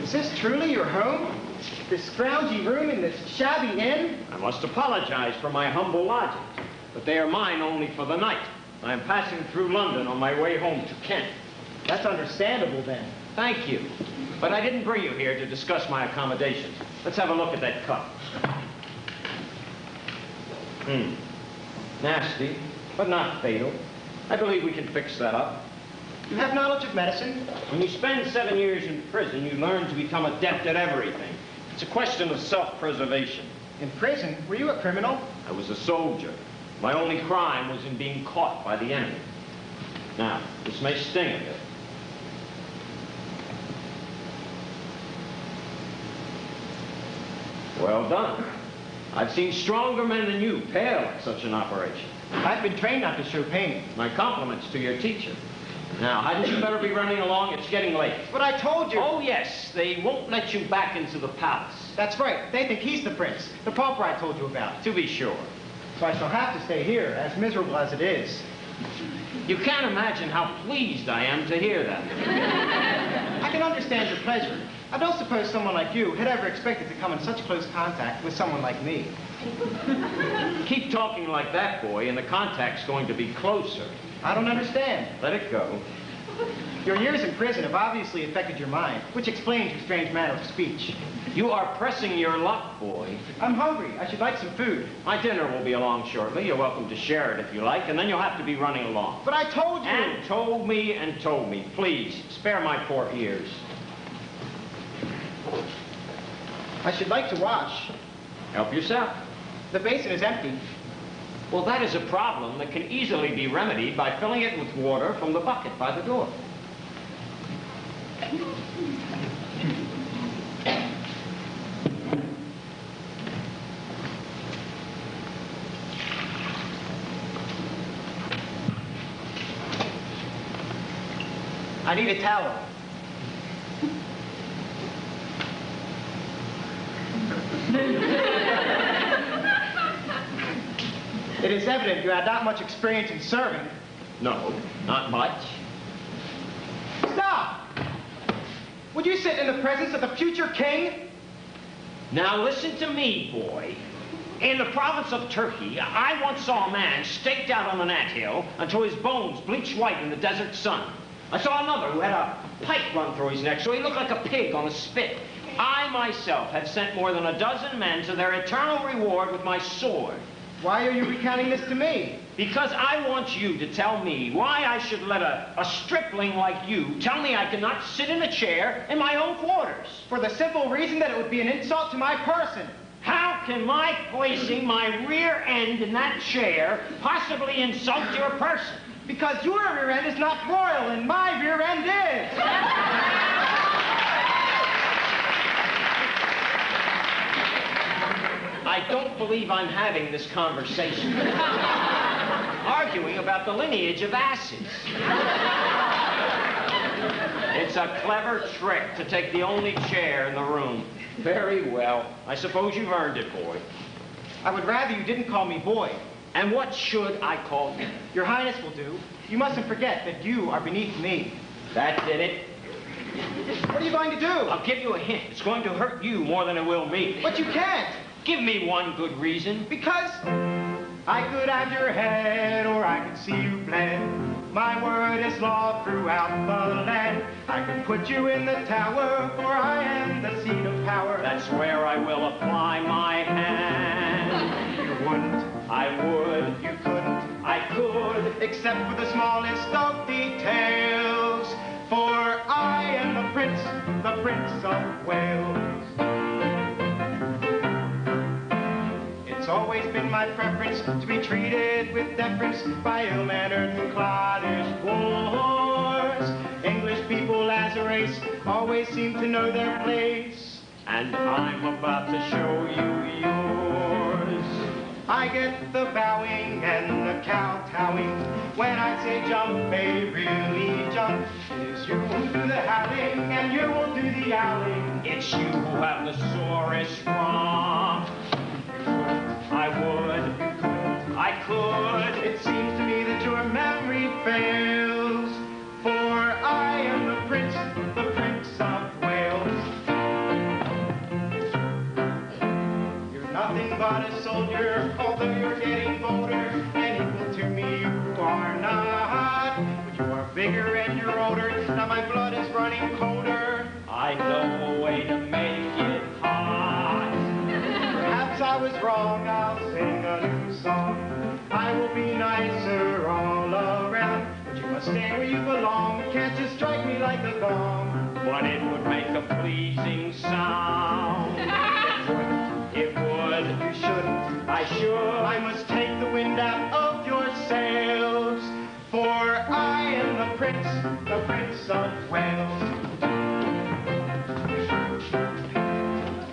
Is this truly your home? This scroungy room in this shabby inn? I must apologize for my humble lodgings, but they are mine only for the night. I am passing through London on my way home to Kent. That's understandable, then. Thank you. But I didn't bring you here to discuss my accommodations. Let's have a look at that cup. Nasty, but not fatal. I believe we can fix that up. You have knowledge of medicine? When you spend 7 years in prison, you learn to become adept at everything. It's a question of self-preservation. In prison? Were you a criminal? I was a soldier. My only crime was in being caught by the enemy. Now, this may sting a bit. Well done. I've seen stronger men than you pale at such an operation. I've been trained not to show pain. My compliments to your teacher. Now, hadn't you better be running along? It's getting late. But I told you. Oh, yes. They won't let you back into the palace. That's right. They think he's the prince. The pauper I told you about. To be sure. So I shall have to stay here, as miserable as it is. You can't imagine how pleased I am to hear that. I can understand your pleasure. I don't suppose someone like you had ever expected to come in such close contact with someone like me. Keep talking like that, boy, and the contact's going to be closer. I don't understand. Let it go. Your years in prison have obviously affected your mind, which explains your strange manner of speech. You are pressing your luck, boy. I'm hungry. I should like some food. My dinner will be along shortly. You're welcome to share it if you like, and then you'll have to be running along. But I told you! And told me and told me. Please, spare my poor ears. I should like to wash. Help yourself. The basin is empty. Well, that is a problem that can easily be remedied by filling it with water from the bucket by the door. I need a towel. It is evident you had not much experience in serving. No, not much. Stop! Would you sit in the presence of the future king? Now listen to me, boy. In the province of Turkey, I once saw a man staked out on an anthill until his bones bleached white in the desert sun. I saw another who had a pike run through his neck, so he looked like a pig on a spit. I myself have sent more than 12 men to their eternal reward with my sword. Why are you recounting this to me? Because I want you to tell me why I should let a stripling like you tell me I cannot sit in a chair in my own quarters. For the simple reason that it would be an insult to my person. How can my placing my rear end in that chair possibly insult your person? Because your rear end is not royal and my rear end is. I don't believe I'm having this conversation. Arguing about the lineage of asses. It's a clever trick to take the only chair in the room. Very well. I suppose you've earned it, boy. I would rather you didn't call me boy. And what should I call you? Your Highness will do. You mustn't forget that you are beneath me. That did it. What are you going to do? I'll give you a hint. It's going to hurt you more than it will me. But you can't. Give me one good reason. Because I could have your head or I could see you bled. My word is law throughout the land. I could put you in the tower, for I am the seat of power. That's where I will apply my hand. You wouldn't. I would. You couldn't. I could. Except for the smallest of details. For I am the Prince of Wales. It's always been my preference to be treated with deference by ill-mannered and cloddish boors. English people as a race always seem to know their place. And I'm about to show you yours. I get the bowing and the kowtowing. When I say jump, they really jump. It is you who do the howling and you will do the owling. It's you who have the sorest rump. I would. I could. It seems to me that your memory fails. For I am the Prince of Wales. nothing but a soldier, although you're getting bolder and equal to me you are not. But you are bigger and you're older, now my blood is running colder. I know a way to make it hot. Perhaps I was wrong, I'll sing a new song. I will be nicer all around, but you must stay where you belong. Can't just strike me like a gong. But it would make a pleasing sound. It would. You shouldn't. I should. I must take the wind out of your sails, for I am the Prince of Wales.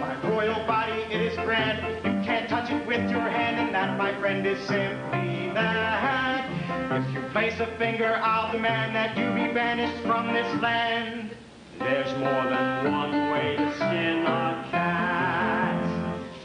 My royal body, it is grand. You can't touch it with your hand, and that, my friend, is simply that. If you place a finger, I'll demand that you be banished from this land. There's more than one way to skin a cat.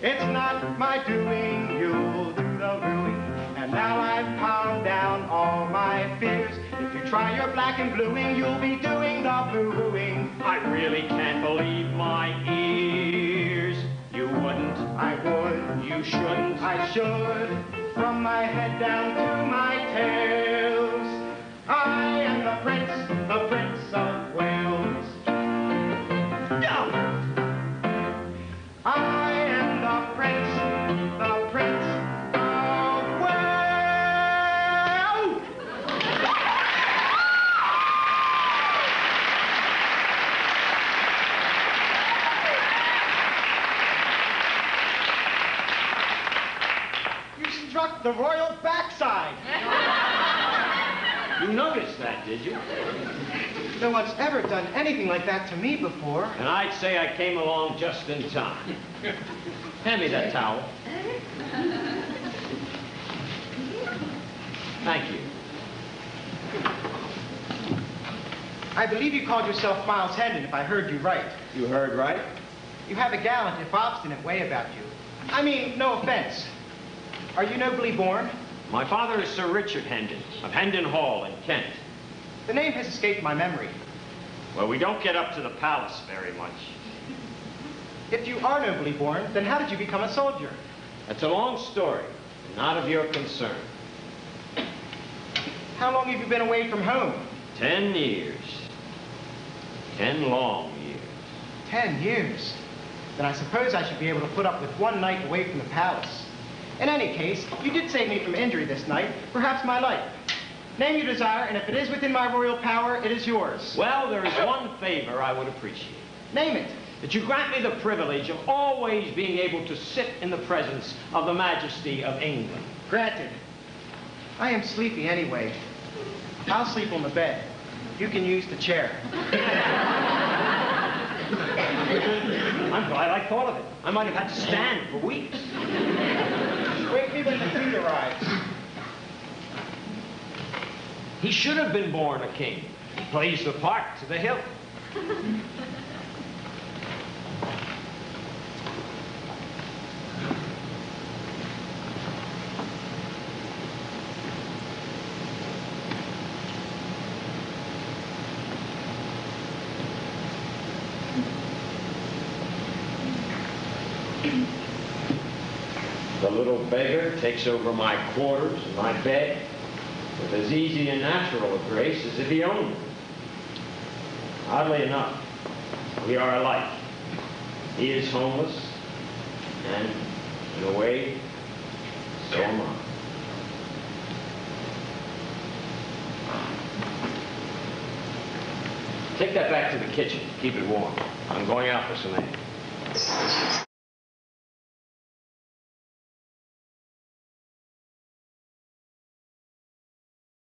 It's not my doing, you'll do the ruing. And now I've calmed down all my fears. If you try your black and bluing, you'll be doing the boo-hooing. I really can't believe my ears. You wouldn't. I would. You shouldn't. I should. From my head down to my tails, I am the Prince of Wales. I am the Prince of Wales. You struck the royal backside. You noticed that, did you? No one's ever done anything like that to me before. And I'd say I came along just in time. Hand me that towel. Thank you. I believe you called yourself Miles Hendon, if I heard you right. You heard right? You have a gallant, if obstinate way about you. I mean, no offense. Are you nobly born? My father is Sir Richard Hendon, of Hendon Hall in Kent. The name has escaped my memory. Well, we don't get up to the palace very much. If you are nobly born, then how did you become a soldier? That's a long story, not of your concern. How long have you been away from home? 10 years. 10 long years. 10 years. Then I suppose I should be able to put up with one night away from the palace. In any case, you did save me from injury this night, perhaps my life. Name you desire, and if it is within my royal power, it is yours. Well, there is one favor I would appreciate. Name it. That you grant me the privilege of always being able to sit in the presence of the Majesty of England. Granted. I am sleepy anyway. I'll sleep on the bed. You can use the chair. I'm glad I thought of it. I might have had to stand for weeks. Wake me when the queen arrives. He should have been born a king. He plays the part to the hilt. The little beggar takes over my quarters and my bed with as easy and natural a grace as if he owned them. Oddly enough, we are alike. He is homeless, and in a way, so am I. Take that back to the kitchen. Keep it warm. I'm going out for some eggs.